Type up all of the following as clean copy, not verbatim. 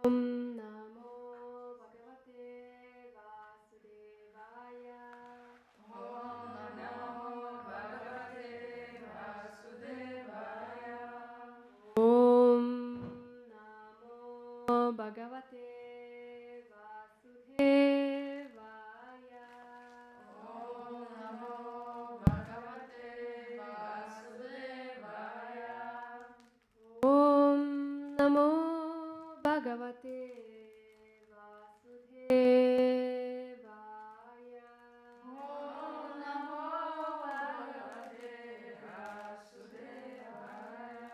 Om Namo Bhagavate Vasudevaya. Om Namo Bhagavate Vasudevaya. Om Namo Bhagavate Vasudevaya. Om Namo Bhagavate Vasudevaya. Om Namo Bhagavate Vasudevaya. Om Namo Bhagavate Vasudevaya.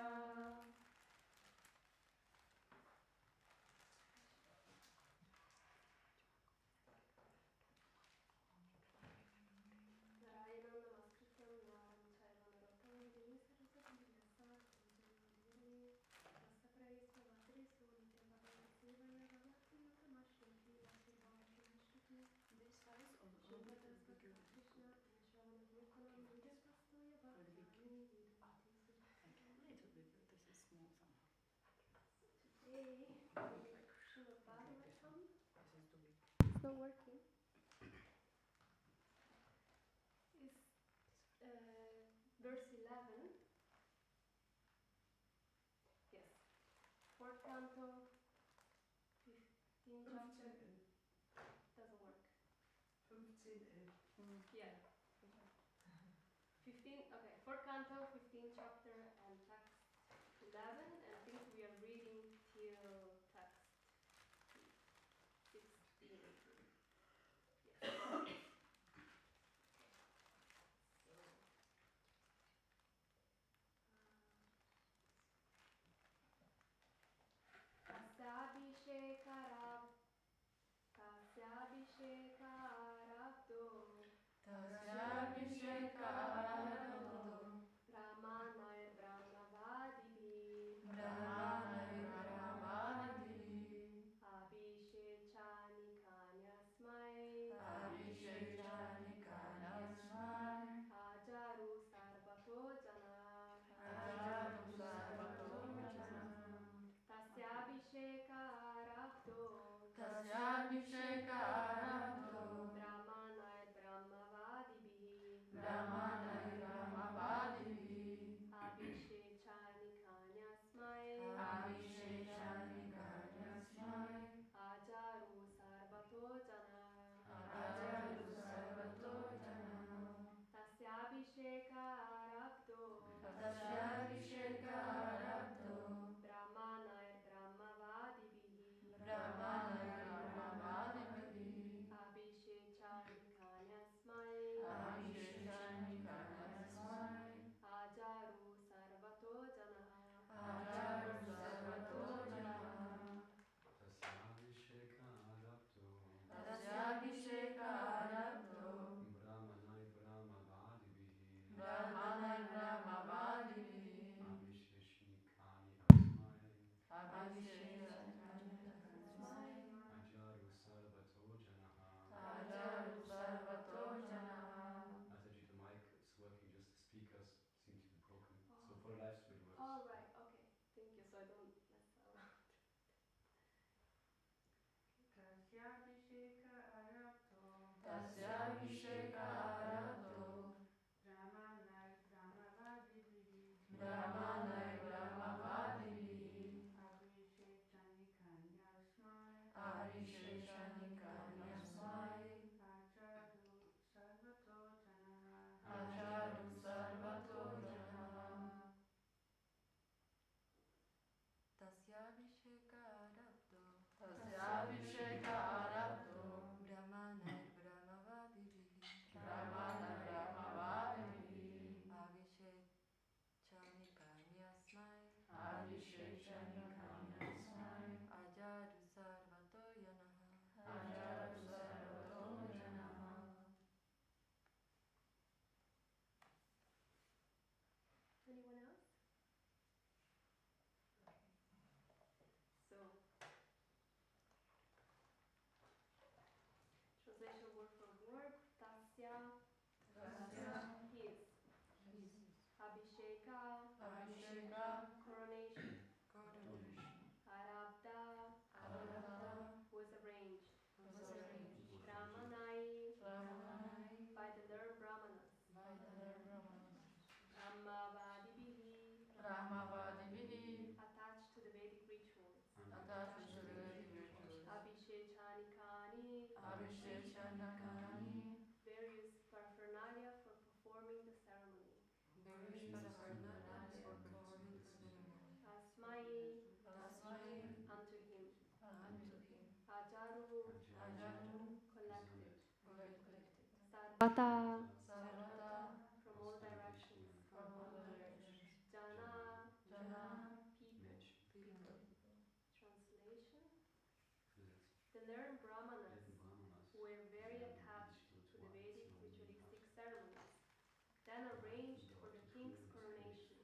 Śrīmad-Bhāgavatam. It's not working. It's verse 11. Yes. Fourth canto, 15 chapter. Doesn't work. 15. Yeah. 15. Okay. Fourth canto, 15 chapter, and text 11. And I think we are reading till text 16. Yes. Tasyabhishekārabdho Brahmanai Brahmavadibhi Abhishechani Kanyasmai Ajaru Sarvato Jana Tasyabhishekārabdho Brahmanai Brahmavadibhi Anakarani, various paraphernalia for performing the ceremony. various paraphernalia for performing the ceremony. Tasmai, Tasmai, unto him. unto him. Ajaru, Ajaru, collected. collected. Sarvata, Sarvata, from all directions. from all directions. Jana, Jana, people. people. Translation: the learned brahmanas were very attached to the Vedic ritualistic ceremonies, then arranged for the king's coronation.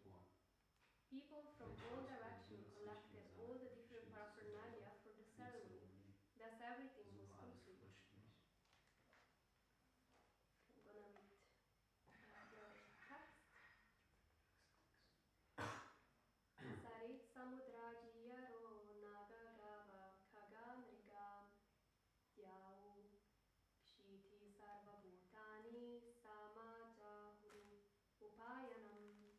People from all directions collected all the different paraphernalia for the ceremony. Thus everything was complete. I'm gonna read the text. Sarit samudrajiyaro nagagava kagamrigam dyau kshiti sarvabhutani samajahuru upayanam.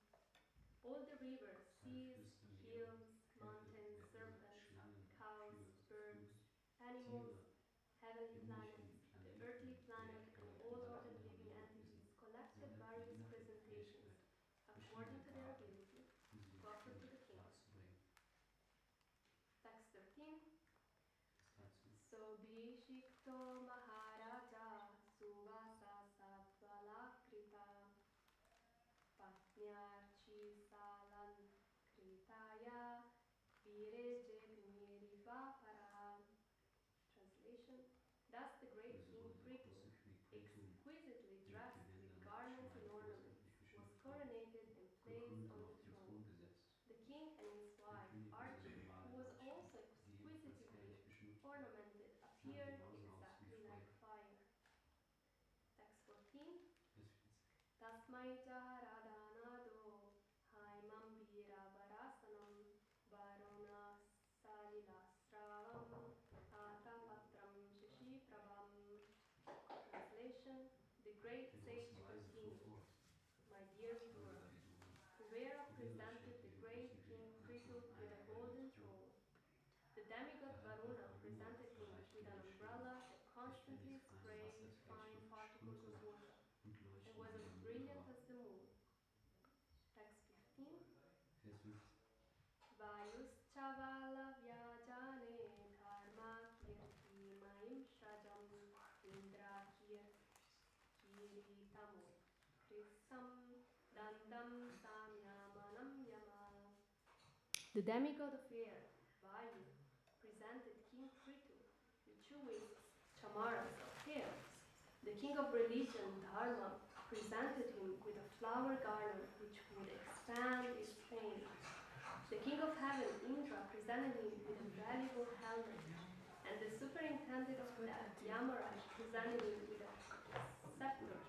All the rivers, seas, hills, mountains, serpents, cows, birds, animals, heavenly planets, the earthly planet, and all other living entities collected various presentations according to their ability to offer to the king. Text 13. Sobhishikto Maharaja Suvasa Satvalakrita Patnyarchi Salan Kritaya Virejegmiriva Para. Translation: thus the great king Prithu, exquisitely dressed with garments and ornaments, was coronated and placed on the throne. The king and his wife Archie, who was also exquisitely ornamented, appeared exactly like fire. Text 14. Tasmai Jaharadhanado Haimam Virabarasanam Varuna Salilasravam Atapatram Shashi-prabham. Translation: the great sage continued, my dear Vidura, Kuvera presented the great king Prithu with a golden throne. The demigod Varuna presented him with an umbrella that constantly sprayed fine particles of water and was as brilliant as the moon. Text 15. Vayuschavala vyajane dharma kirti maim shajam indra kiritamo krisam dandam samyamanam yama. The demigod of air, Vayu, presented King Prithu with 2 wings, chamaras of hair. The king of religion, Dharma, presented him with a flower garland which would expand its fame. The king of heaven, Indra, presented him with a valuable helmet, and the superintendent of death, Yamaraj, presented him with a scepter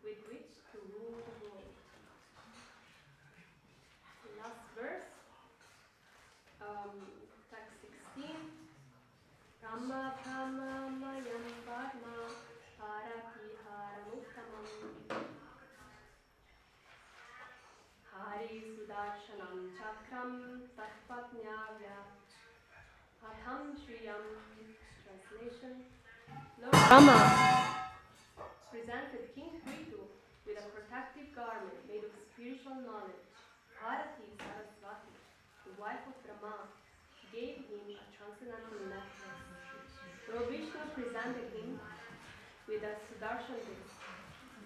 with which to rule the world. Last verse, text 16. Brahma Brahma Mayam Padma Harati Haramuttamam Hari Sudarshanam Chakram Tatpatnyavya Patham Shriyam. Translation: Lord Brahma presented King Prithu with a protective garment made of spiritual knowledge. Bharati Saraswati, the wife of Brahma, gave him a transcendental necklace. Lord Vishnu presented him with a Sudarshan disc,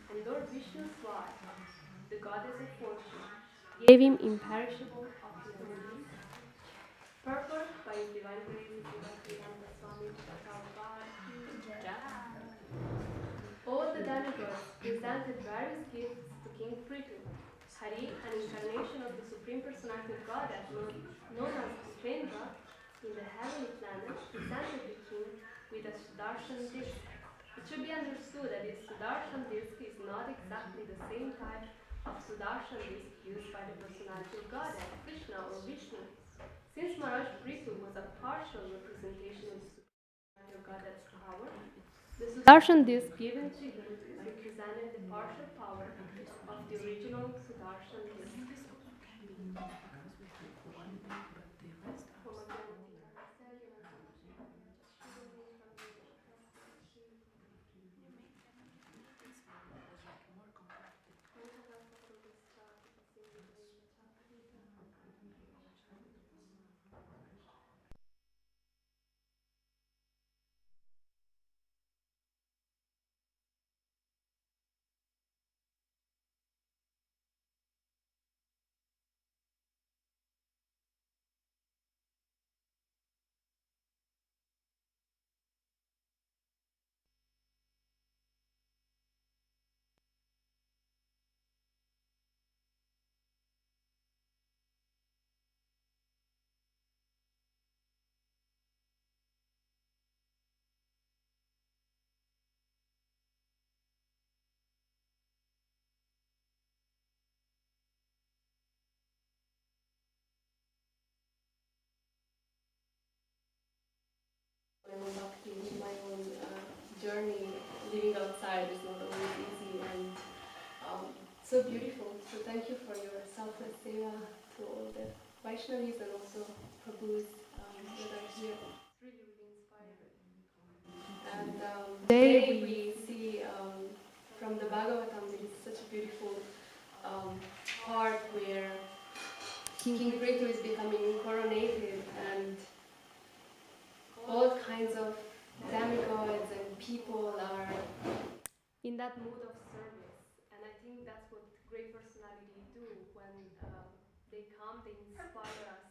and Lord Vishnu's wife, the goddess of fortune, gave him imperishable opulence. Purport by His Divine Grace Bhaktivedanta Swami Prabhupada. All the demigods presented various gifts to King Prithu. Hari, an incarnation of the Supreme Personality of Godhead, known as Upendra, in the heavenly planet, presented the king with a Sudarshan disc. It should be understood that this Sudarshan disc is not exactly the same type of Sudarshan disc used by the Personality of Godhead, Krishna or Vishnu. Since Maharaj Prithu was a partial representation of the Personality of Godhead's power, the Sudarshan disc given to him represented the partial power of the original Sudarshan disc. own bhakti, my own journey. Living outside is not always easy and so beautiful. So thank you for your selfless seva to all the Vaishnavis and also Prabhus that are here. It's really, really inspiring. And today we see from the Bhagavatam there is such a beautiful part where King Ritu is becoming coronated and all kinds of demigods and people are in that mood of service. And I think that's what great personalities do when they come, they inspire us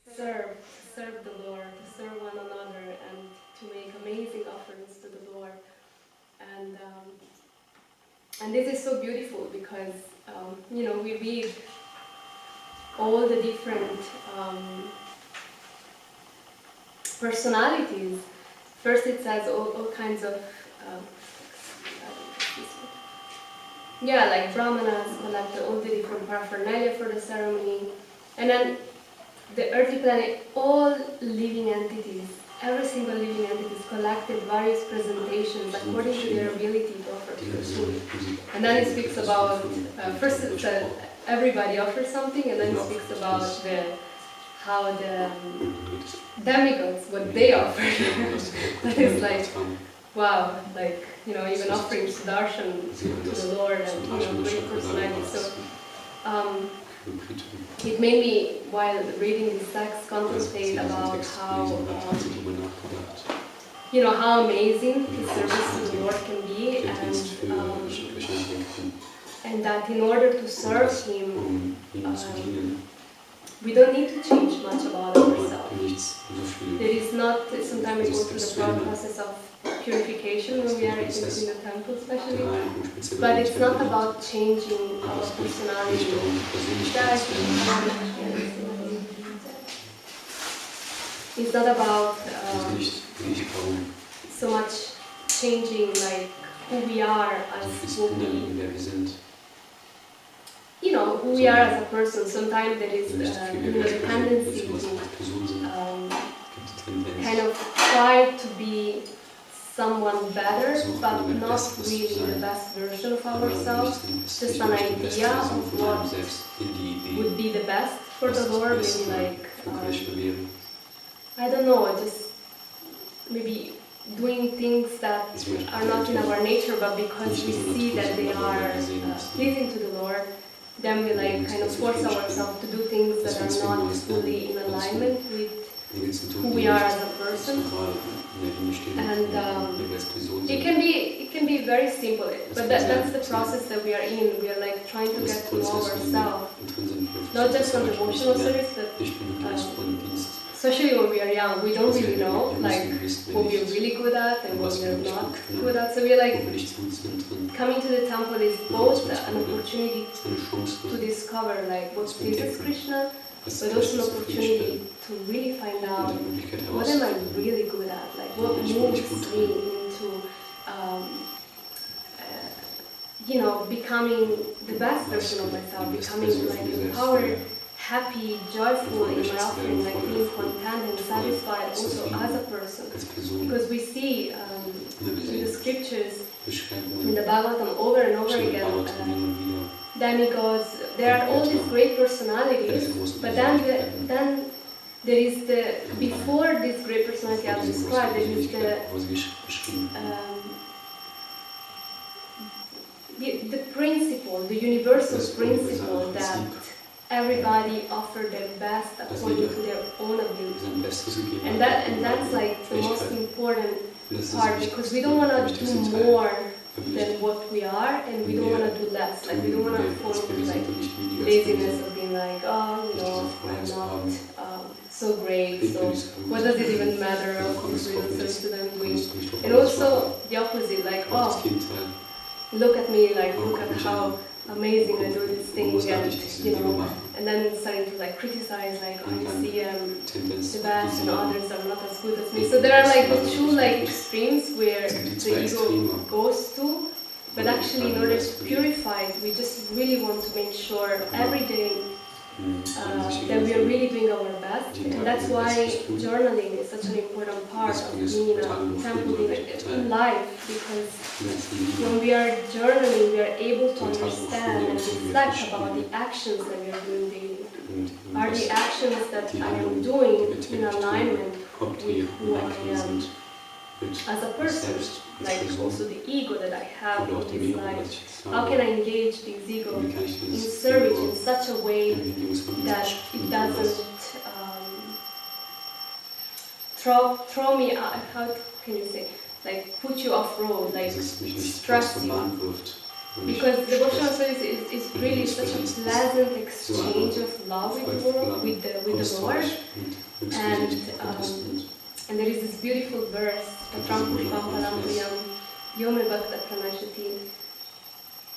to serve the Lord, to serve one another and to make amazing offerings to the Lord. And this is so beautiful because, we read all the different personalities. First it says all kinds of, like brahmanas collect all the different paraphernalia for the ceremony. And then the earthly planet, all living entities, every single living entity collected various presentations according to their ability to offer food. And then it speaks about, first it said everybody offers something, and then it speaks about how the demigods, what they offer. That is like, wow, like, even offering sudarshan to the Lord and, great personality. So, it made me, while reading this text, contemplate about how amazing the service to the Lord can be, and that in order to serve Him, we don't need to change much about ourselves. There is not, sometimes we go through the process of purification when we are in the temple especially, but it's not about changing our personality. It's not about so much changing like who we are as who we are as a person. Sometimes there is the tendency to kind of try to be someone better, but not really the best version of ourselves, just an idea of what would be the best for the Lord, maybe like, I don't know, just maybe doing things that are not in our nature, but because we see that they are pleasing to the Lord, then we like kind of force ourselves to do things that are not fully in alignment with who we are as a person. And it can be very simple, but that's the process that we are in. We are like trying to get to know ourselves, not just on devotional service, but especially when we are young, we don't really know like what we're really good at and what we're not good at. So we're like, coming to the temple is both an opportunity to discover like what pleases Krishna, but also an opportunity to really find out what am I really good at, like what moves me into becoming the best version of myself, becoming like empowered, happy, joyful in my offering, like being content and satisfied also as a person. Because we see in the scriptures, in the Bhagavatam over and over again, demigods, there are all these great personalities, but then there is before this great personality I've described, there is the principle, the universal principle that everybody offer their best according to their own ability. And that's like the most important part, because we don't want to do more than what we are, and we don't want to do less. Like we don't want to fall into like laziness of being like, I'm not so great, so what does it even matter of this real service that I'm doing? And also the opposite, like, look at me, like look at how amazing I do this thing, and then starting to like criticize, like I see the best and others are not as good as me. So there are like the two like extremes where the ego goes to, but actually in order to purify it, we just really want to make sure every day that we are really doing our best, and that's why journaling is such an important part of being in a temple in life, because when we are journaling, we are able to understand and reflect about the actions that we are doing daily. Are the actions that I am doing in alignment with who I am as a person, like also the ego that I have in this life? How can I engage this ego in service in such a way that it doesn't throw me out, how can you say, like put you off road, like stress you? Because devotional service is really such a pleasant exchange of love with the Lord, and there is this beautiful verse,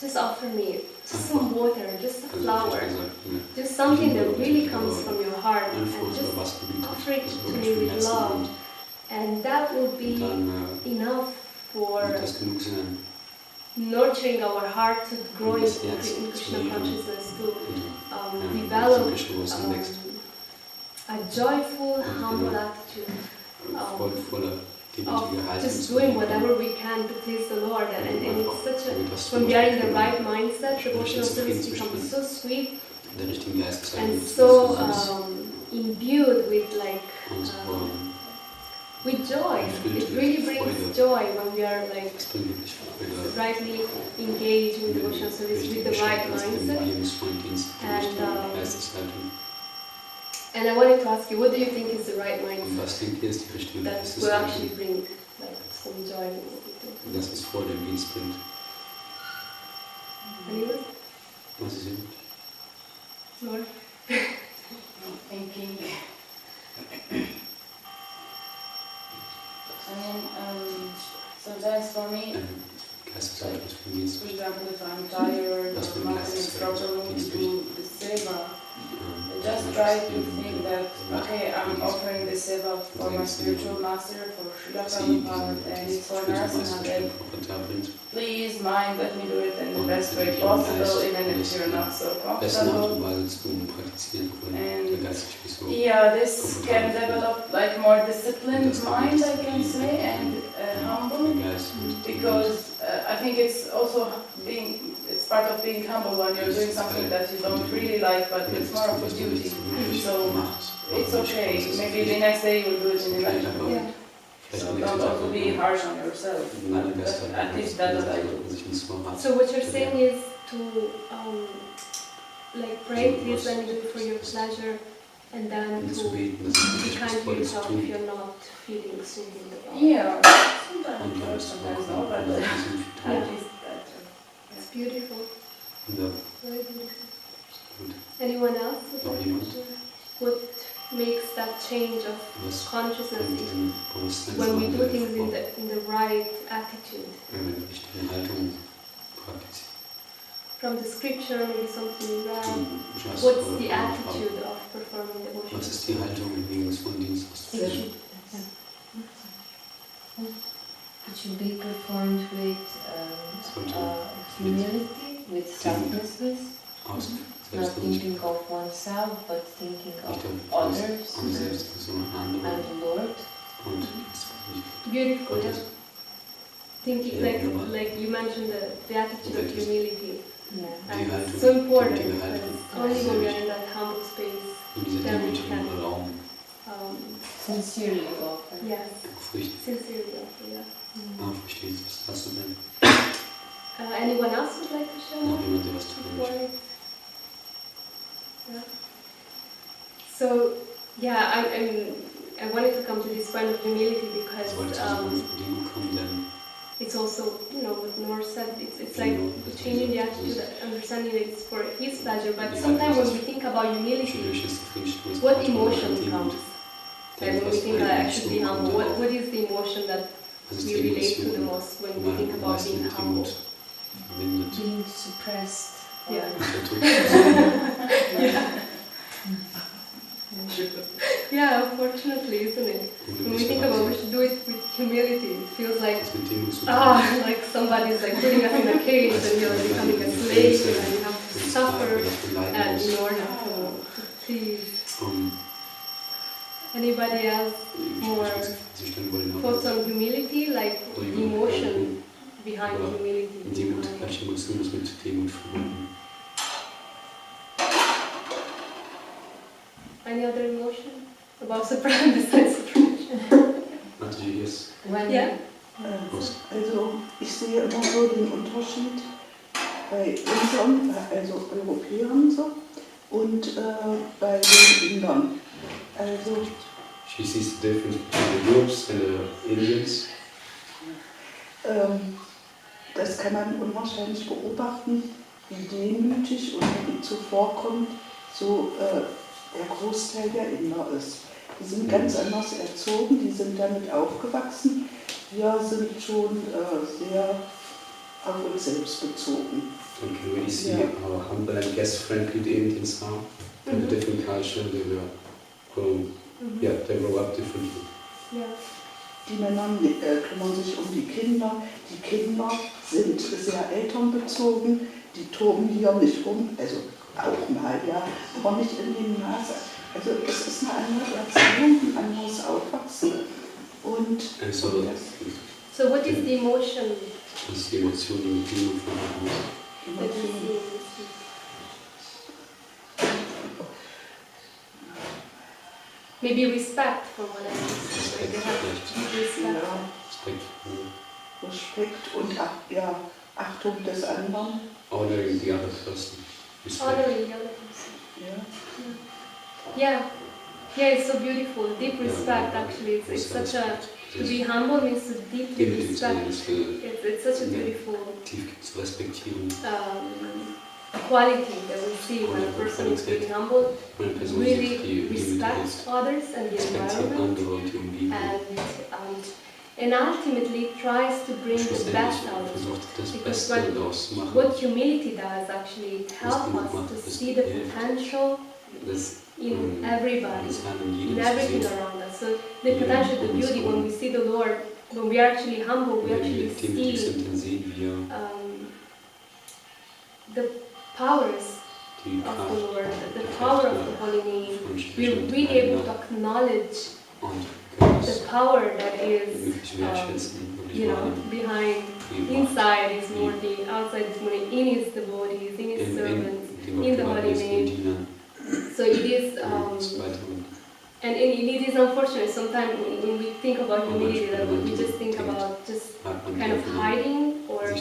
just offer me just some water, just a flower, just something that really comes from your heart, and just offer it to me with love, and that will be enough for nurturing our heart to grow in Krishna consciousness, to develop a joyful, humble attitude of just doing whatever we can to please the Lord. And it's such a, when we are in the right mindset, devotional service becomes so sweet and so imbued with like with joy. It really brings joy when we are like rightly engaged in devotional service with the right mindset. And I wanted to ask you, what do you think is the right mindset that will actually bring like some joy in what we do? Das ist vor dem Dienst bringt. Anyone? Was ist it? More? Thinking. Sometimes for me, for example, if I'm tired or not in a proper mood to do the seva, I just try to think that, okay, I'm offering the seva for my spiritual master, for Srila Prabhupada, and it's for Narasana, and please, mind, let me do it in the best way possible, even if you're not so comfortable. And yeah, this can develop like more disciplined mind, I can say, and humble, because I think it's also it's part of being humble when you're doing something that you don't really like, but it's more of a duty. So it's okay. Maybe the next day you'll do it in the Yeah. So don't also be harsh on yourself. But at least that's what I do. So what you're saying is to like pray this and do it for your pleasure, and then to be kind to yourself if you're not feeling soothing about it. Yeah, sometimes first, sometimes no, but at least better. It's beautiful. Ja. Very beautiful. Gut. Anyone else? Would Noch like jemand? to share? What makes that change of Was consciousness bringt is den Bewusstsein when we do things in the right attitude? wenn wir die richtige Haltung praktizieren. From the scripture, maybe something you read. Just What's for the our attitude of performing devotion? Was ist die Haltung im Gegensatz von Dienst? It should be performed with humility, with selflessness, not thinking of oneself, but thinking of others and the Lord. Beautiful, yeah. Thinking like you mentioned the attitude of humility. Yeah. And it's so important because only when we are in that humble space, then we can Sincerely offer. yes, sincerely offer, yeah. Versteht, was hast du denn? Anyone else would like to share more? Noch jemand, der was tun Before möchte? yeah. So yeah, I wanted to come to this point of humility because Ich wollte zu diesem Ding kommen, denn it's also, you know, what Noor said, it's like changing the attitude, understanding that it's for his pleasure, but sometimes when we think about humility, what emotion comes? Like when we think about actually being humble, what is the emotion that we relate to the most when we think about being humble? Being suppressed. Yeah. Yeah, unfortunately, isn't it? When we think about we should do it with humility, it feels like like somebody's like putting us in a cage and you're becoming a slave and you have to suffer and in order to Please. Anybody else more thoughts on humility, like emotion behind humility? Demut, welche Emotion ist mit Demut verbunden? Any other emotion about Supreme besides Supreme? Mataji, yes. Yeah. Also ich sehe immer so den Unterschied bei unseren, also Europäern so, und bei den Indern. Also She sees the difference between the Europeans and the Indians. Das kann man unwahrscheinlich beobachten, wie demütig und wie zuvorkommt so der Großteil der Inder ist. Die sind ganz anders erzogen, die sind damit aufgewachsen. Wir sind schon sehr auf uns selbst bezogen. You can really see how humble and guest-friendly the Indians are. And the different culture, they were grown. Yeah, they grow up differently. Yeah. Die Männer kümmern sich um die Kinder. Die Kinder sind sehr elternbezogen. Die toben hier nicht rum, also auch mal, ja, aber nicht in die Nase. Also es ist eine andere Erziehung, ein anderes Aufwachsen. Und so what is the emotion? Was ist die Emotion, die mit Demut verbunden ist? Maybe respect for one another. Like they have Respekt und Achtung des anderen. Honoring the other person. Honoring the other person. Yeah. Yeah, it's so beautiful. Deep respect, actually. It's such a... To be humble means to deeply respect. It's such a beautiful quality that we see when a person is really humble, really respects others and the environment, and ultimately tries to bring the best out of it. Because what humility does actually help us to see the potential in everybody, in everything around us. So the potential, the beauty, when we see the Lord, when we are actually humble, we actually see the powers of the Lord, the power of the Holy Name. We're really able to acknowledge the power that is, behind, inside is more the, outside is more in His devotees, in His servants, in the Holy Name. So it is, and it is unfortunate sometimes when we think about humility that we just think about just kind of hiding or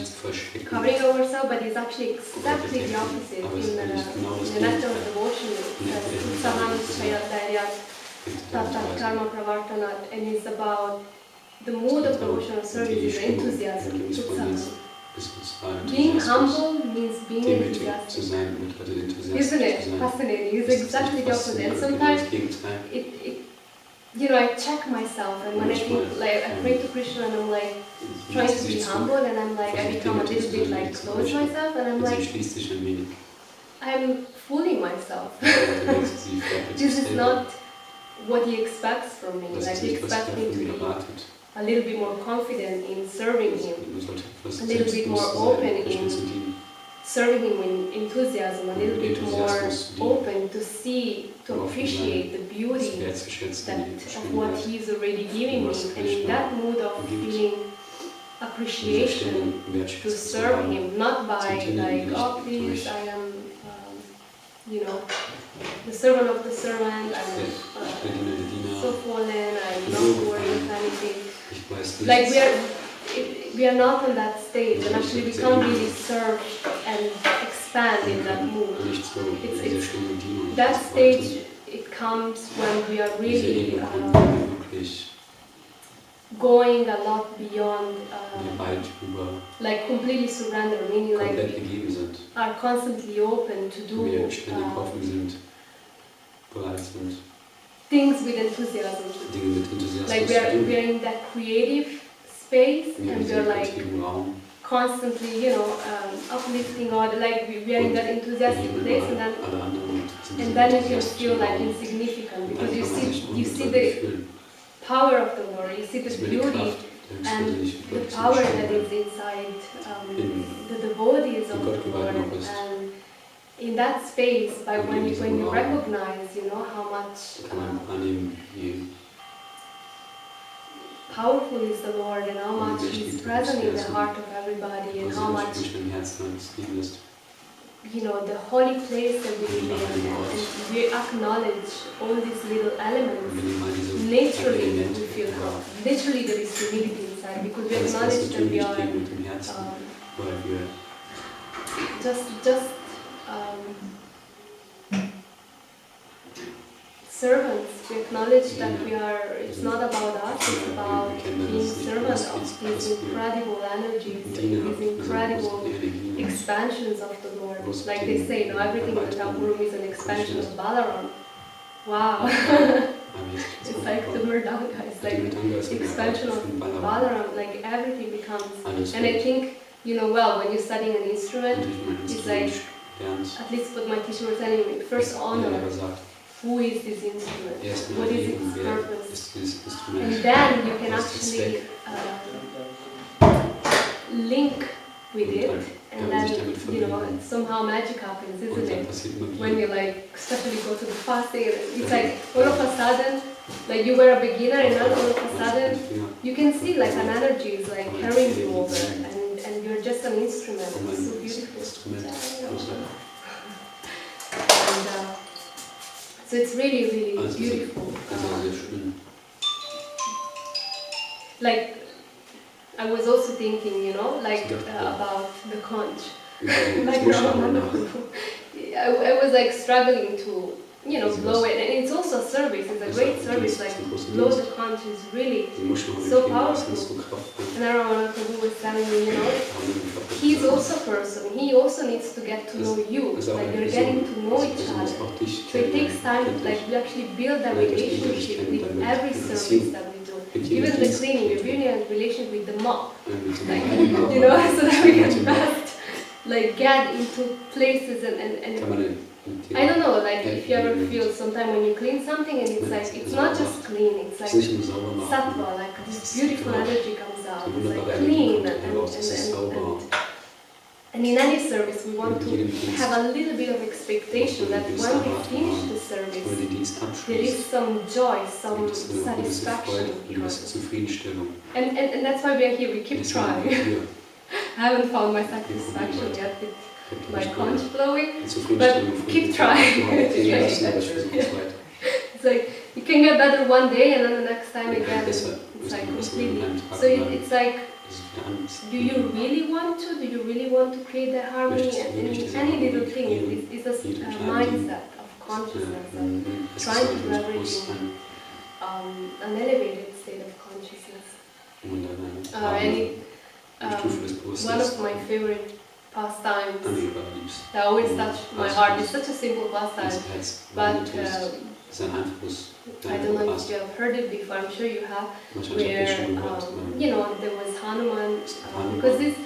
covering ourselves, but it's actually exactly the opposite. In the nectar of devotion, and it's about the mood of devotional service is enthusiasm. Being humble means being enthusiastic. Isn't it fascinating? It's exactly the opposite. And sometimes I check myself, and when I think, like, I pray to Krishna and I'm like trying to be humble, and I'm like, I become a little bit like close myself, and I'm like, I'm fooling myself. This is not what He expects from me. Like, He expects me to be a little bit more confident in serving Him, a little bit more open in serving Him in enthusiasm, a little bit more open to see, to appreciate the beauty of what He is already giving me, and in that mood of feeling appreciation to serve Him, not by like, oh please, I am, the servant of the servant, I'm so fallen, I'm not worried with anything. Like we are not on that stage, and actually we can't really serve and expand in that mood. It's that stage. It comes when we are really going a lot beyond, like completely surrender, meaning like we are constantly open to do things with enthusiasm. Like we are in that creative space, and we are like constantly, uplifting all. Like we are in that enthusiastic place, and then you can feel like insignificant because you see the power of the Lord, you see the beauty and the power that is inside the devotees of the Lord, and in that space, by when you recognize, you know, how much powerful is the Lord and how much He's present in the heart of everybody and how much, you know, the holy place that we live in, and we acknowledge all these little elements. Naturally, we feel God. Literally, there is humility inside because we acknowledge that we are servants. We acknowledge that we are. It's not about us. It's about being servants of these incredible energies, these incredible expansions of the Lord. Like they say, no, everything in the temple room is an expansion of Balaram. Wow. It's like the Murdanga. It's like expansion of Balaram. Like everything becomes. And I think, you know, well, when you're studying an instrument, it's like, at least what my teacher was telling me, first honor. Who is this instrument? What is its purpose? And then you can actually link with it, and then, you know, somehow magic happens, isn't it? When you like, especially go to the fasting, it's like all of a sudden, like you were a beginner, and now all of a sudden, you can see like an energy is like carrying you over, and you're just an instrument. It's so beautiful. And, so it's really, really beautiful. Like, I was also thinking, you know, like about the conch. Like, I was like struggling to, you know, blow it. And it's also a service, it's a great service. Like, blow the conch is really so powerful. And I remember who was telling me, you know, he's also a person. He also needs to get to know you. Like, you're getting to know each other. So it takes time, like, we actually build a relationship with every service that we do. Even the cleaning, we're building a relationship with the mop. Like, you know, so that we can best, like, get into places and I don't know, like if you ever feel sometime when you clean something and it's like, it's not just clean, it's like sattva, like this beautiful energy comes out, it's like clean and in any service we want to have a little bit of expectation that when we finish the service, there is some joy, some satisfaction. And that's why we are here, we keep trying. I haven't found my satisfaction yet with my conch blowing, but keep trying. It's like, you can get better one day and then the next time again, it's like completely. So it's like, do you really want to? Do you really want to create that harmony? And any little thing is a mindset of consciousness, of trying to leverage an elevated state of consciousness. One of my favorite pastimes that always touch my heart. It's such a simple pastime, but I don't know if you have heard it before, I'm sure you have, where, you know, there was Hanuman, because this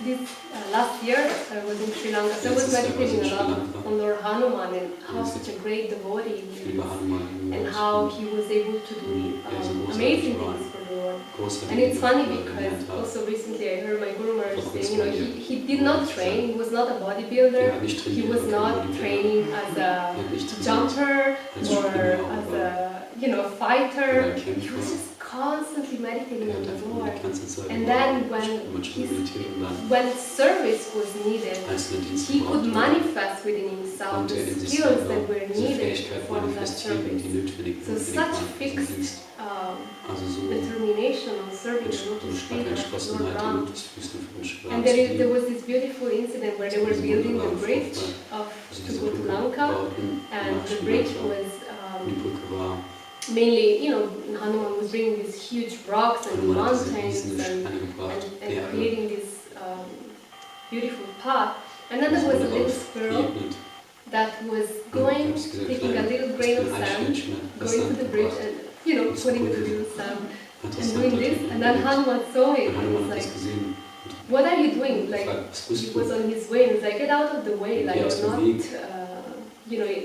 last year I was in Sri Lanka, so I was meditating a lot on Lord Hanuman and how such a great devotee he is, and how he was able to do amazing things for the Lord. And it's funny because also recently I heard my Guru Maharaj saying, you know, he did not train, he was not a bodybuilder, he was not training as a jumper or as a, you know, fighter. He was just constantly meditating on the Lord. And then when service was needed, he could manifest within himself the skills that were needed to perform that service. So such fixed determination on serving the Lotus feet of Lord Ram. And there was this beautiful incident where they were building the bridge to go to Lanka, and the bridge was mainly, you know, Hanuman was bringing these huge rocks and mountains and creating this beautiful path. And then there was a little squirrel that was going, taking a little grain of sand, going to the bridge and, you know, putting the little sand and doing this. And then Hanuman saw it and was like, what are you doing? Like, he was on his way and was like, get out of the way, like, you're not, you know,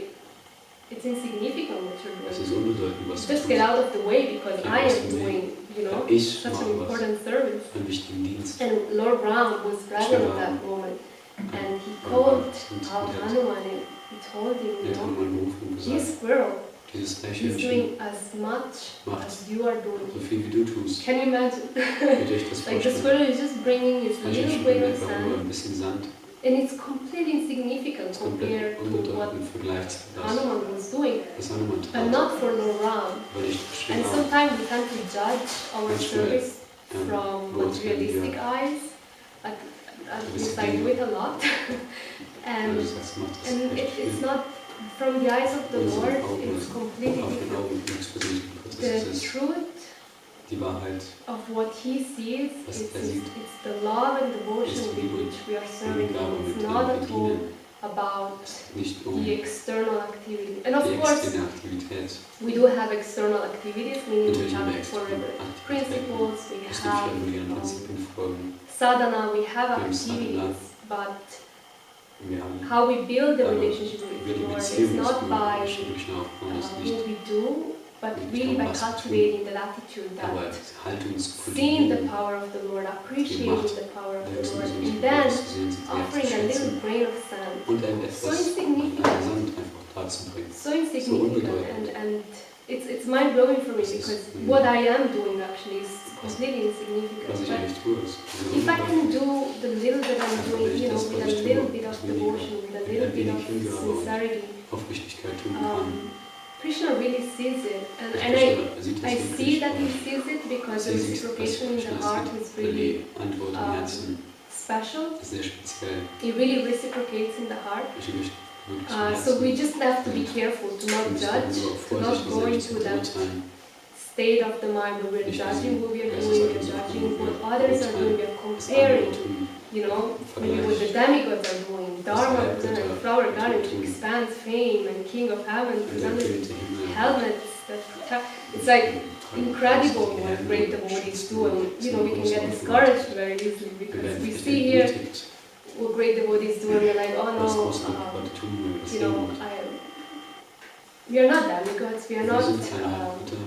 it's insignificant what you're doing. Just get out of the way because I am doing, you know, such an important service. And Lord Ram was present at that moment, and he called out Hanuman and he told him, you Eltern know, mal gerufen und this gesagt, squirrel dieses is Eichhörnchen doing as much macht as you are so doing. viel wie du tust. Can you imagine? Könnt ihr euch das Like the vorstellen? squirrel is just bringing his little Eichhörnchen grain bringt of einfach nur sand, ein bisschen Sand. and it's completely insignificant Das ist komplett compared to what unbedeutend im Vergleich zu das, Hanuman was doing. was Hanuman And tat. not for no ram. Aber nicht And schwer. sometimes we tend to judge our service from beurteilen materialistic wir. eyes. At least I do it a lot. Wenn and du sagst, macht das and echt it's viel. not from the eyes of the Unsere Lord, Augen, it's completely auf den different. Augen nichts persönlichen The Prozesses ist. truth Die Wahrheit, of what he sees, Was it's sieht, the love and devotion ist with Liebe, which we are die serving Gabe, him. mit It's der not wir at all dienen, about nicht the external activity. And of die course, externe Aktivität. we do have external activities, meaning we Natürlich haben have wir forever Aktivitäten, principles, we es gibt have regulären Prinzipien folgen. sadhana, we have Wir haben Sadhana. activities, but Wir haben how we build the Aber relationship wir with the die Lord is Beziehung not zu by wirklich aufbauen, ist nicht what we do, but nicht really by darum, was wir tun. cultivating that attitude aber that Haltung zu seeing the kultivieren, power of the Lord, appreciating the power of der the höchsten Lord, and Persönlichkeit then Gottes zu sehen, sie offering a little wertzuschätzen grain of sand, und ein so etwas insignificant, Sand einfach darzubringen. so insignificant, unbedeutend. and it's mind blowing for me Das ist, because what I am doing actually is completely Was insignificant. ich But eigentlich tue, ist if I can do the little that I'm Einfach doing, wenn ich you know, das, with was a ich tue, little bit of das wenige, devotion, with a mit little ein bit wenig of Hingabe und sincerity, Aufrichtigkeit tun kann. Krishna really sees it, and I sieht das see wirklich that he und sees it because the sie sieht das reciprocation in the Krishna heart sieht, is weil really die Antwort im Herzen special. ist sehr speziell. It really reciprocates in the heart. Ich wirklich im So we Herzen. just have to be careful to not Wir müssen judge, nur to not vorsichtig go sein, into zu that beurteilen. state of the mind where we're Nicht judging what we are diesen doing, we're Geisteszustand, judging wo what wir others are doing, we're das andere comparing, tun. you know, maybe what the demigods are doing. Dharma presented a flower garden which expands fame, and King of Heaven Und der presented König der Himmel helmets that protect. It's like incredible what great devotees do, and you know, we can get discouraged very easily because we see here what great devotees do, and we're like, oh was no, große Leute tun, wenn wir das you know, sehen. we are not demigods, we are Wir not sind keine Götter.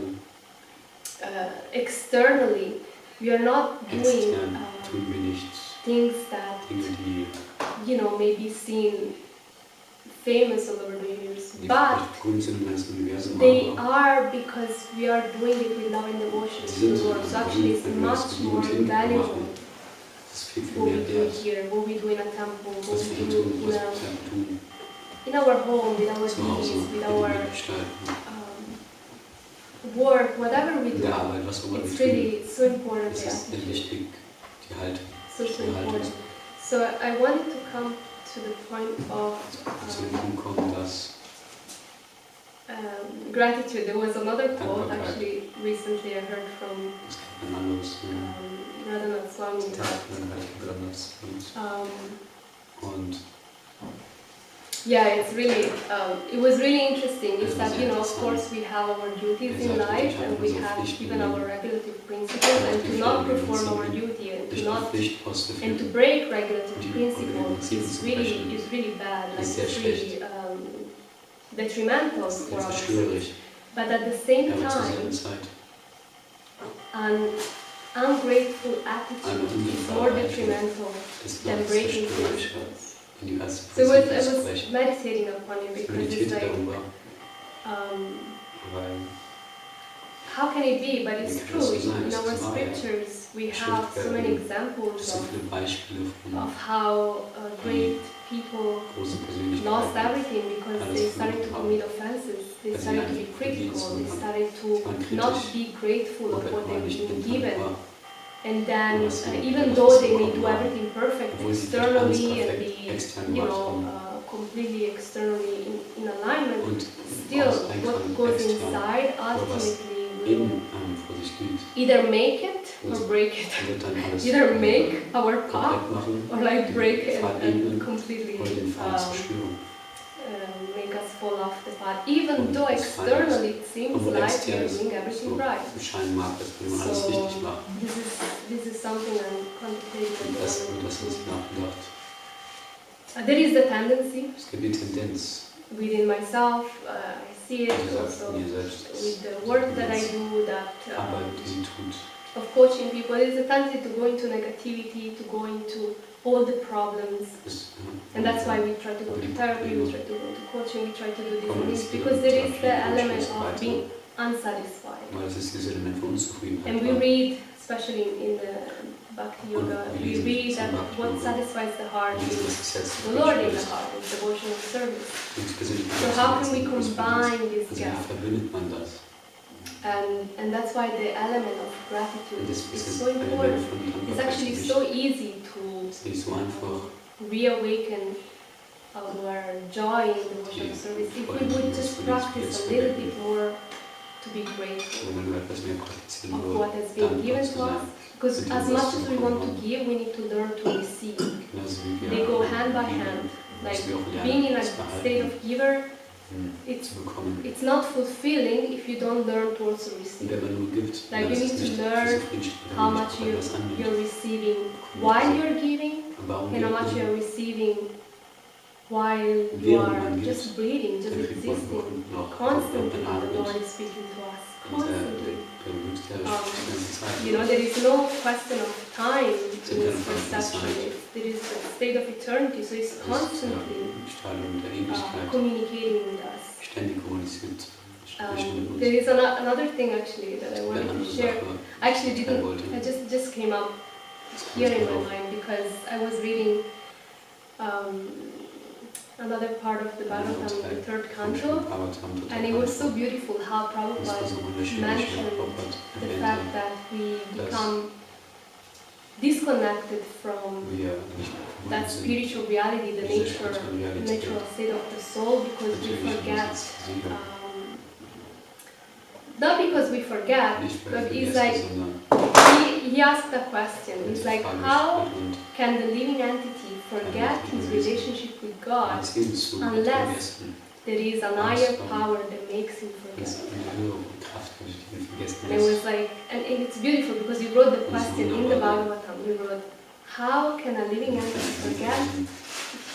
externally, we are not doing Extern tun wir nicht things that, Dinge, die you know, may be seen famous all over the years, die but vielleicht berühmt sind im ganzen Universum, they aber are because we are doing it with love and devotion sie to the sind Lord. So actually it's berühmt, wenn wir much das more mit Hingabe valuable machen. Das ist viel, viel what we mehr do wert, here, what we do in a temple, what was we wir do tun, was wir tun, in our home, with our zu Hause, deeds, with wie our wir gestalten, work, whatever we in do. der Arbeit, was auch immer wir It's tun. really so important, Es the ist sehr attitude. wichtig, die Haltung, So die Haltung, important. So I wanted to come to the point of zu dem Punkt kommen, dass gratitude. There was another quote Dankbarkeit. actually recently I heard from es gibt ein anderes Radhanath Swami Zitat that von Heiligen Granders und yeah, it's really it was really interesting. Is that, you know, of course we have our duties in life and we have even our regulative principles, and to not perform our duty and to nicht not auf Pflicht auszuführen. and to break regulative principles is really bad. Like Ist sehr it's really detrimental for Das us. ist schwierig, But at the same aber zur time, selben Zeit an ungrateful attitude is more detrimental ist than noch breaking zerstörerischer, principles. wenn die erste So I Prinzipien zu was brechen. meditating upon it Ich because it's meditierte like, darüber, weil how can it be? But it's Wie kann true. das so sein? In Es our ist wahr, ja. scriptures, we Es have stimmt, so many es examples so viele Beispiele von of how great people großen lost Persönlichkeiten, everything because they started to commit offenses. They Also started to die be critical. They waren- started to waren not kritisch, be grateful of what war they've nicht been dankbar given. war, And then, was sie- even was though sie they may bekommen do haben, everything perfect obwohl sie vielleicht alles externally and perfekt be, extern you gemacht know, haben completely externally in alignment, und still aus what Einklang goes extern inside was ultimately in will vor sich liegt, either make it or break it. wird dann alles Either make our path komplett machen or like break it Pfad and ebnen completely oder den Pfad zerstören. make us fall off the path, even Und though das externally it seems Obwohl like we're extern doing everything so right. scheinen mag, als würde man alles So richtig machen. this is something I'm contemplating at Und the das wird das uns moment. nachgedacht. There is the tendency Es gibt die Tendenz, within myself, I see it wie gesagt, also in mir selbst, with the work that I do, that Arbeit, die sie tut, of coaching people, there is a tendency to go into negativity, to go into all the problems. And that's why we try to go to therapy, we try to go to coaching, we try to do this and this, because there is the element of being unsatisfied. And we read, especially in the Bhakti Yoga, we read that what satisfies the heart is the Lord in the heart, is devotional service. So how can we combine this gap? And that's why the element of gratitude is so important. It's actually so easy to reawaken our joy in devotional service if we would just practice a little bit more to be grateful of what has been given to us. Because as much as we want to give, we need to learn to receive. They go hand by hand. Like being in a state of giver, it's not fulfilling if you don't learn to also receive. Like you need to learn how much you're receiving while you're giving, and how much you're receiving while you are just breathing, just existing. Constantly the Lord is speaking to us. Constantly. There is no question of time in this perception. There is a state of eternity, so it's constantly communicating with us. There is another thing actually that I wanted to share. I just came up here in my mind because I was reading another part of the Bhagavatam, the third canto, and it was so beautiful how Prabhupada mentioned the fact that we become disconnected from that spiritual reality, the natural state of the soul, because we forget. Not because we forget, but it's like he asked a question. It's like, how can the living entity forget his relationship with God unless there is an higher power that makes him forget? And it was like, and it's beautiful because you wrote the question in the Bhagavatam. You wrote, how can a living entity forget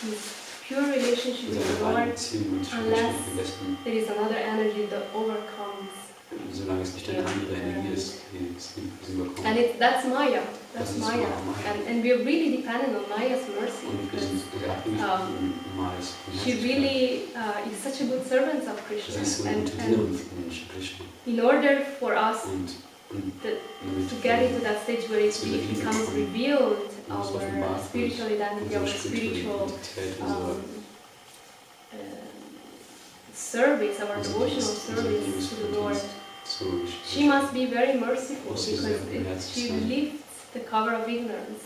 his pure relationship with the Lord unless there is another energy that overcomes? And that's Maya. That's Maya. And we're really dependent on Maya's mercy. Because, she really is such a good servant of Krishna. And in order for us to get into that stage where it becomes revealed, our spiritual identity, our spiritual service, our devotional service to the Lord, she must be very merciful because she lifts the cover of ignorance.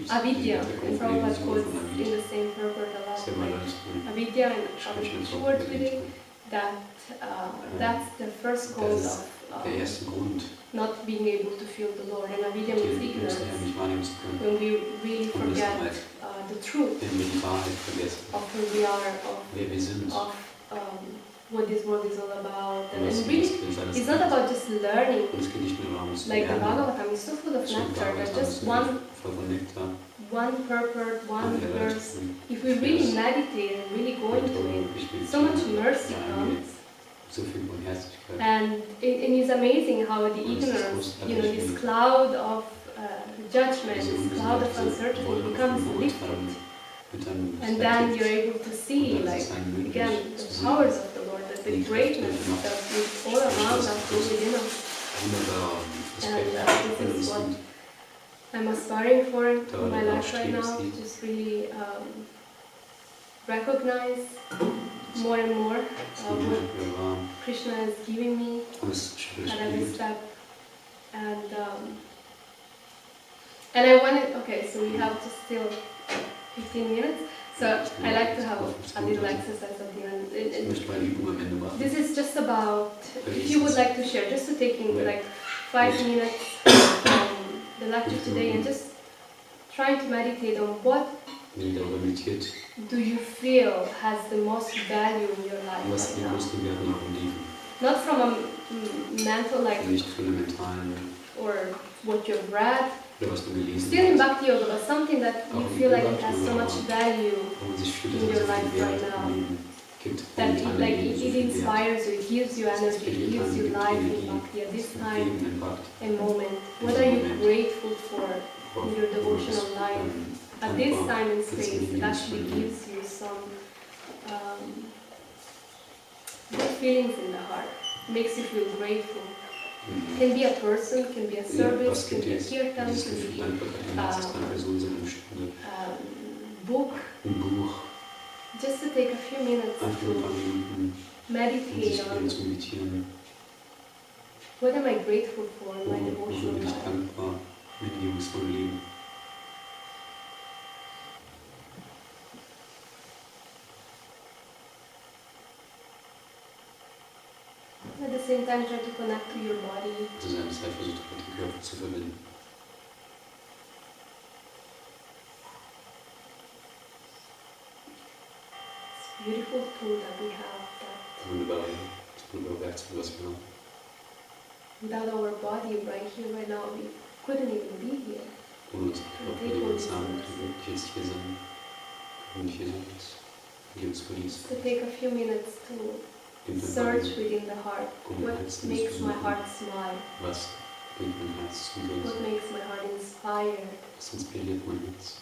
Avidya, and Prabhupada quotes in the same purport a lot. Avidya and other two words with it, that's the first cause of not being able to feel the Lord. And Avidya means ignorance. When we really forget the truth of who we are, of what this world is all about. And really, it's not about just learning. Like the Bhagavatam is so full of nectar that just one purport, one verse, if we really meditate and really go into it, so much mercy comes. And it's amazing how the ignorance, this cloud of judgment, this cloud of uncertainty becomes lifted. And then you're able to see, like, again, the powers of the Lord, that the greatness that is all around us, all within us. And this is what I'm aspiring for in my life right now, to just really recognize more and more what Krishna is giving me at every step. And I wanted, okay, so we have just still 15 minutes, so I like to have a little exercise at the end. This is just about, if you would like to share, just to take in like 5 minutes from the lecture today and just trying to meditate on what do you feel has the most value in your life right now. Not from a mental, like, or what you've read, still in Bhakti Yoga, but something that you feel like it has so much value in your life right now. that it inspires you, it gives you energy, it gives you life in Bhakti at this time and moment. What are you grateful for in your devotional life? At this time and space, it actually gives you some good feelings in the heart, makes you feel grateful. Can be a person, can be a service, can be a kirtan, can be a book. Just to take a few minutes to meditate on what am I grateful for in my devotional life. At the same time, try to connect to your body. Zu seiner Zeit versucht er, mit dem Körper zu verbinden. It's a beautiful tool that we have. Wunderbare Werkzeug, was wir haben. Without our body right here, right now, we couldn't even be here. Ohne unseren Körper, die wir jetzt haben, können wir nicht jetzt hier sein. Können nicht hier sein. Gibt es Verlies. To take a few minutes to search within the heart. What makes my heart smile? Was bringt mein Herz zum Grenzen? What makes my heart inspired? Was inspiriert mein Herz?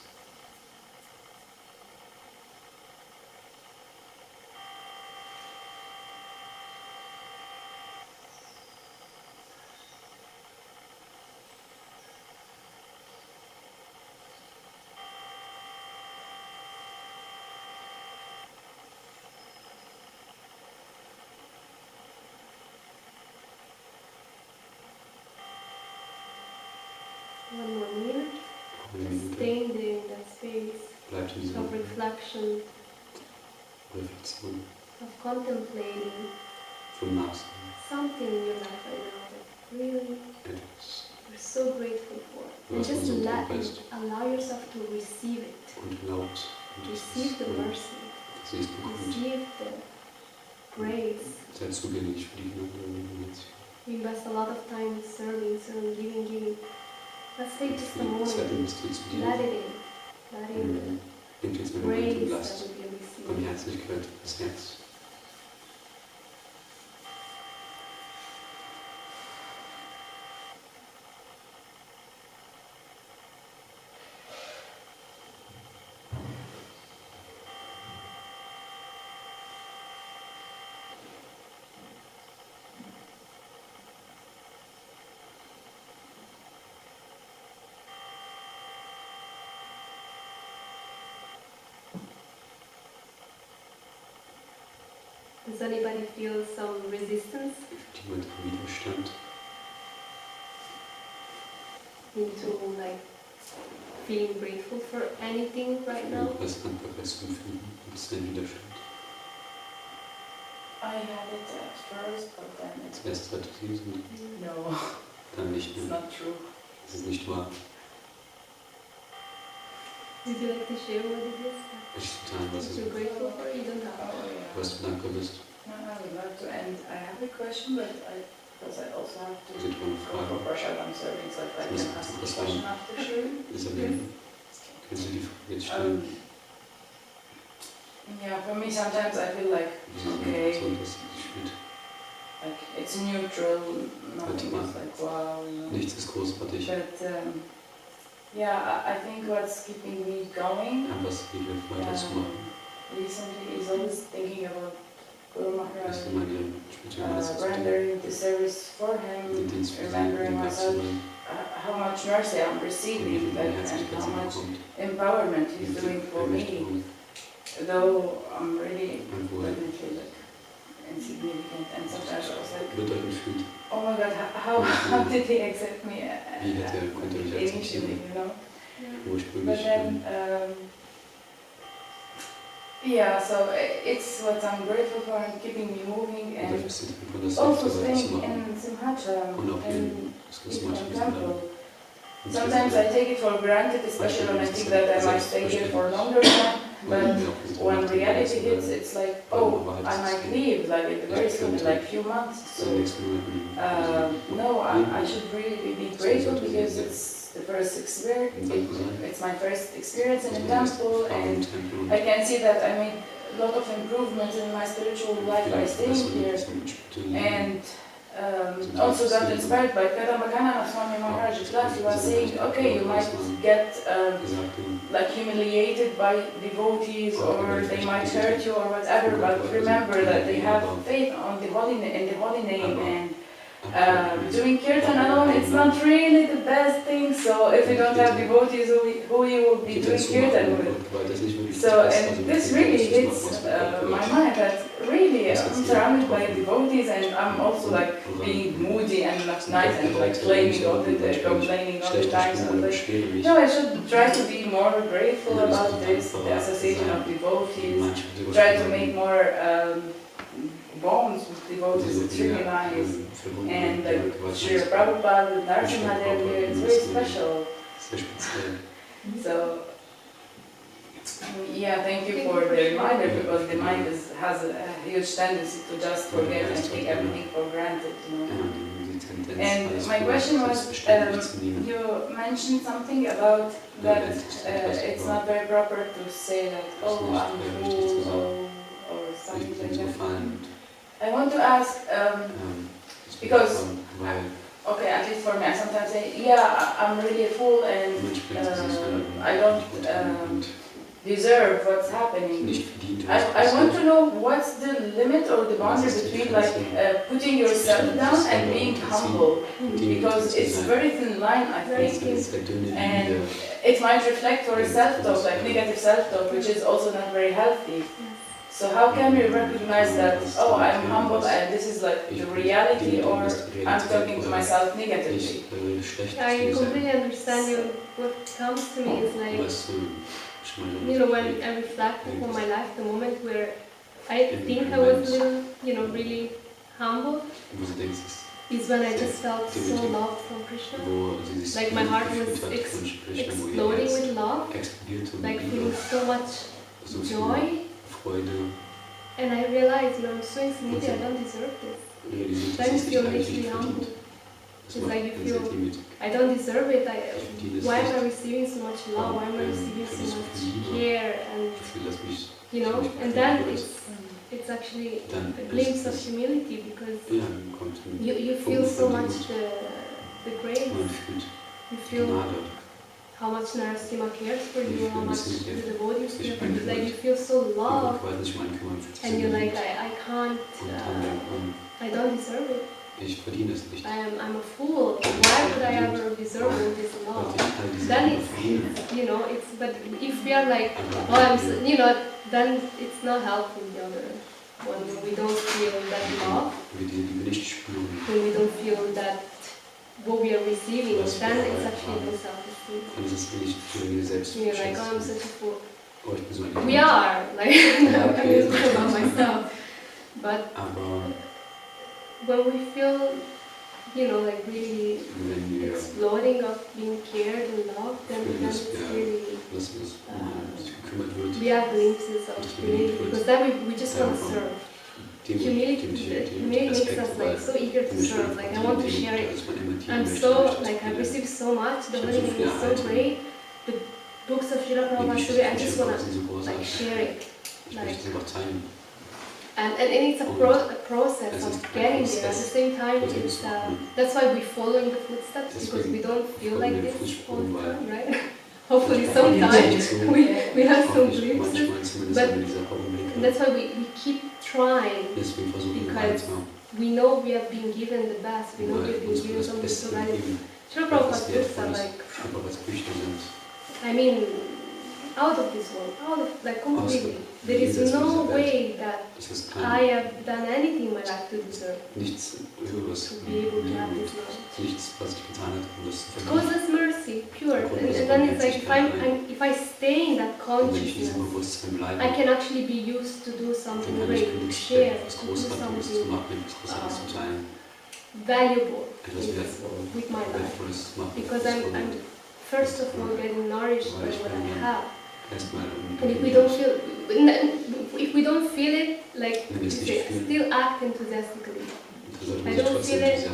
One more minute. Just staying there in that space Bleibt in dieser of reflection, Reflexion, of contemplating vom Nachsehen. something in your life right now that really Etwas. you're so grateful for. And just allow yourself to receive it. Und erlaubt, Receive the mercy. dass sie es bekommt. Receive the grace. Seid zugänglich für die Gnade. We invest a lot of time serving, giving. Let's take just a moment. Zeit investiert zu Let dir. it in. Let in Nehmt jetzt the einen Moment und grace lasst that will be received. von Herzlichkeit das Herz. Does anybody feel some resistance Jemand im Widerstand. into feeling grateful for anything right now? Irgendwas Dankbarkeitsempfinden. Gibt es einen Widerstand? I had it at first, but then it's Zuerst hatte sie es und no, dann nicht it's mehr. not true. Das ist nicht wahr. Would you like to share what it is Ich total, was that ist, you're grateful for? You don't have Oh to. yeah. was du dankbar bist. No, I would love to, and I have a question, but because I also have to Also ich habe eine go for Frage. Prashad on serving, so if I Muss can ask ich the was question sagen? after Shri. Isabel, kannst du die Frage jetzt stellen? Yeah, for me sometimes I feel like, Wie sie okay, so unterschiedlich spielt. like it's neutral, nothing is like wow, you know. Nichts ist großartig. But yeah, I think what's keeping me going Aber was die hilft weiterzumachen, recently is always thinking about Guru Maharaj, ist meine spirituelle System. rendering the service for him, Den Dienst für sie remembering in myself, Gott how much mercy I'm zu receiving, geben, like, die and Herzlichkeit how sie much bekommt. empowerment he's Wie doing viel for me, Ermächtigung though I'm really irgendwo definitely like insignificant, and sometimes I was like, bedeutend fühlt. oh my God, how did he accept me Wie konnte er mich initially, akzeptieren? you know? But Ursprünglich. then, yeah, so it's what I'm grateful for and keeping me moving, Und and dafür sind wir das also Hilfe staying weiterzumachen. in Simhacha, Und auch in in das ganze Eastern Manjari. Temple. Sometimes I take it for granted, especially when I think that I might stay here for longer time, but when reality hits, it's like, oh, I might leave, like very soon, in like few months, so no, I should really be grateful because it's the first experience, it's my first experience in a temple, and I can see that I made lot of improvement in my spiritual life by staying here, and also got inspired by Kadambagana Swami Maharaj's class. He was saying, okay, you might get like humiliated by devotees, or they might hurt you or whatever, but remember that they have faith on the holy in the holy name, and doing kirtan alone, it's not really the best thing. So if you don't have devotees, who you will be doing kirtan with? So, and this really hits my mind, that really I'm surrounded by devotees, and I'm also like being moody and not nice and like complaining all the time. So like, no, I should try to be more grateful about this, the association of devotees, try to make more bonds with devotees. It's really nice. And Shri Prabhupada with Narasimha here, it's very special. So, yeah, thank you for the reminder, because the mind has a huge tendency to just forget and take everything for granted, you know. And my question was, you mentioned something about that it's not very proper to say that, oh, I'm fool, or something like that. I want to ask, because, okay, at least for me, I sometimes say, yeah, I'm really a fool, and I don't deserve what's happening. I want to know what's the limit or the boundary between like putting yourself down and being humble, because it's a very thin line, I think, and it might reflect for self-talk, like negative self-talk, which is also not very healthy. So how can we recognize that, oh, I'm humble and this is like the reality, or I'm talking to myself negatively? I completely understand you. What comes to me is like, you know, when I reflect upon my life, the moment where I think I was a little, really humble, is when I just felt so loved from Krishna. Like my heart was exploding with love, like feeling so much joy. And I realized, I'm so insignificant, I don't deserve this. Then you feel literally humble. It's like you feel, I don't deserve it. Why am I receiving so much love? Why am I receiving so much care? And and then it's actually a glimpse of humility, because you feel so much the grace. You feel how much Narasimha cares for you, how much the devotees care for you. Like you feel so loved, and you're like, I can't, I don't deserve it. I'm a fool. Why would I ever deserve all this love? Then it's, but if we are like, oh, then it's not helping the other one. When we don't feel that love, when we don't feel that what we are receiving, then it's actually no self-esteem. You're like, oh, I'm such a fool. We are, like, I'm talking about myself. But when we feel, like really exploding of being cared and loved, then it's really, we have glimpses of humility, because then we just want to serve. Humility makes us like so eager to serve. Like I want to share it. I'm so like I've received so much. The holy name is so great. The books of Srila Prabhupada, I just want to like share it. Like, and it's a process of getting there. At the same time, it's that's why we follow in the footsteps, because we don't feel like this all the time, right? Hopefully sometimes we have some glimpses, but that's why we keep trying, because we know we have been given the best, we know we have been given something so valuable. Srila Prabhupada's books are like, out of this world, like completely. There is no way that I have done anything in my life to deserve to be able to have this knowledge. Causeless mercy, pure. And then it's like if I stay in that consciousness, I can actually be used to do something great, to share, to do something valuable with my life. Because I'm first of all getting nourished by what I have. And if we don't feel it, like still act enthusiastically. I don't feel it,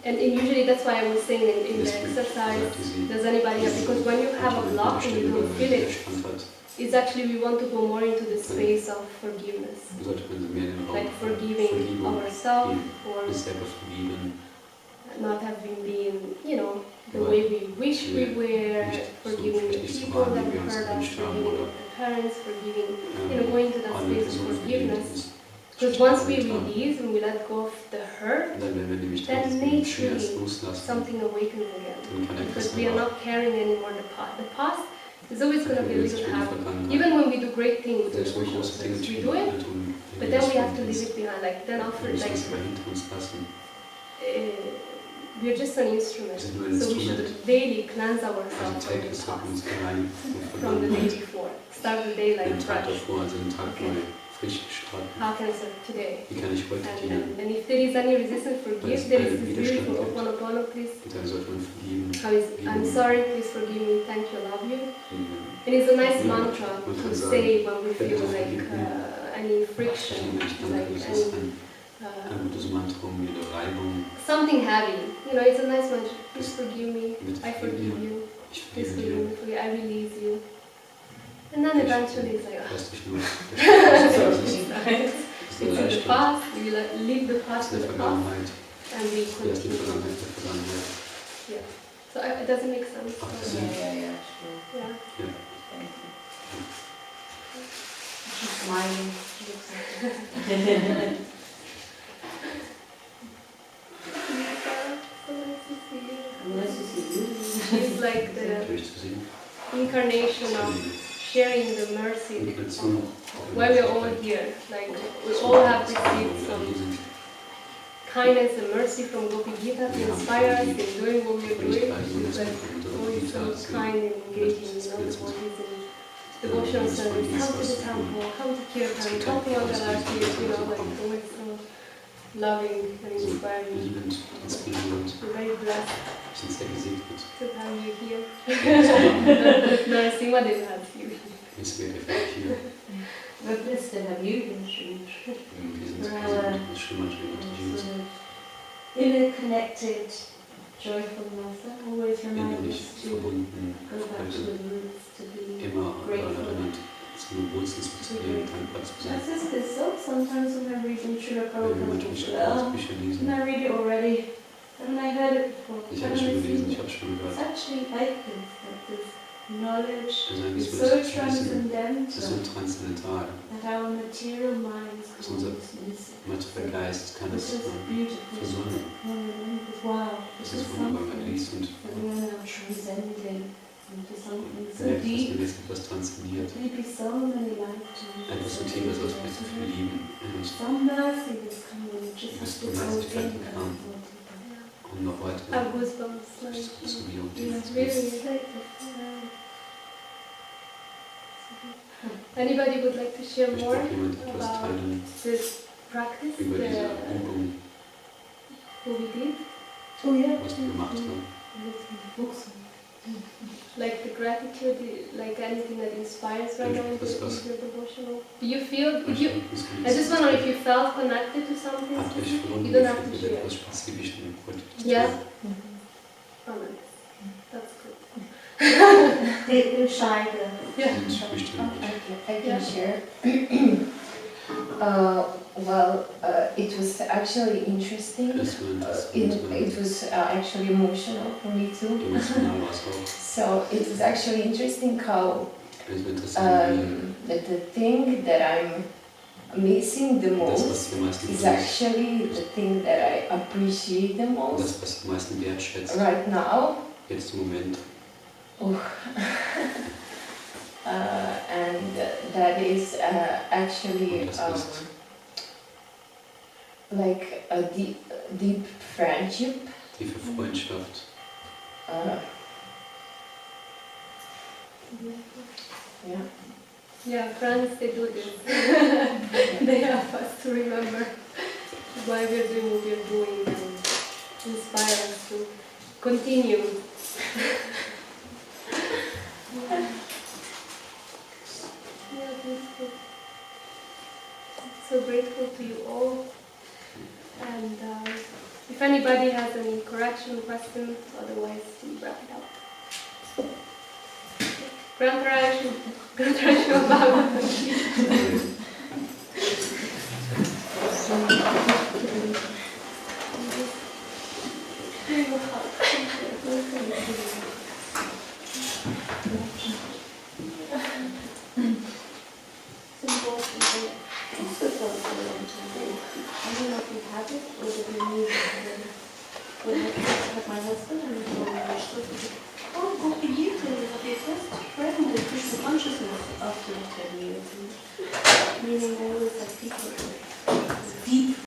and usually that's why I was saying in the exercise, does anybody have, because when you have a block and you don't feel it, it's actually we want to go more into the space of forgiveness. Like forgiving ourselves for not having been, you know, the way we wish we were, forgiving the people that hurt us, forgiving our parents, forgiving, you know, going to that space of forgiveness. Because once we release and we let go of the hurt, then naturally something awakens again. Because we are not carrying anymore the past. The past is always going to be a little happy. Even when we do great things, we do it, but then we have to leave it behind. Like then after, like we're just an instrument, so we should daily cleanse ourselves from the past, from the day before. Start the day like fresh. How can I serve today? And if there is any resistance, forgive. There is this beautiful Ho'oponopono, please. I'm sorry, please forgive me, thank you, I love you. And it's a nice mantra to say when we feel like any friction, like any something heavy. You know, it's a nice mantra. Please forgive me, I forgive you. Please forgive me, I release you. And then eventually it's like, it's in the past, we leave the past in the past, and we continue. Yeah. So does it make sense? Yeah, sure. Yeah. She's smiling. Nice to see you. She's like the incarnation of sharing the mercy, why we are all here. Like we all have received some kindness and mercy from Gopi Gita to inspire us in doing what we are doing. She's like always so kind and engaging, you know, devotees in devotional service. Come to the temple, come to Kirtan, come to Manjari, you know, like always so loving and inspiring. We're very blessed to have you here. Narasimha didn't have you. We're blessed to have you here, Shri. Interconnected, joyfulness. That always reminds us to go back to the roots, to be grateful. My sister so sometimes when I'm reading Śrīmad-Bhāgavatam, and I read it already, and I heard it before. It's actually like this, that this knowledge is so transcendental that our material minds can dismiss it. This is beautiful. Wow, this is something that we are now transcending into something so deep. Maybe so many lifetimes. Some mercy is coming, we just have to go in. I have goosebumps. Like, really. Anybody would like to share more about this practice, what we did? Oh yeah. Like the gratitude, like anything that inspires right now in your devotional. Do you feel, I just wonder if you felt connected to something specific? You don't have to share. Yeah? Oh, nice. That's good. They're shy though. Yeah. I can share. It was actually interesting. It was actually emotional for me too. So it was actually interesting how the thing that I'm missing the most is actually the thing that I appreciate the most right now. And that is actually like a deep friendship. Tiefe Freundschaft. Yeah. Yeah, friends, they do this. They help us to remember why we're doing what we're doing and inspire us to continue. Yeah, beautiful. So grateful to you all. And if anybody has any correction, questions, otherwise we wrap it up. Grand Raj. Śrīmad-Bhāgavatam. My husband and Bhagavad Gita is a best friend with Krishna consciousness after 10 years. Meaning always have people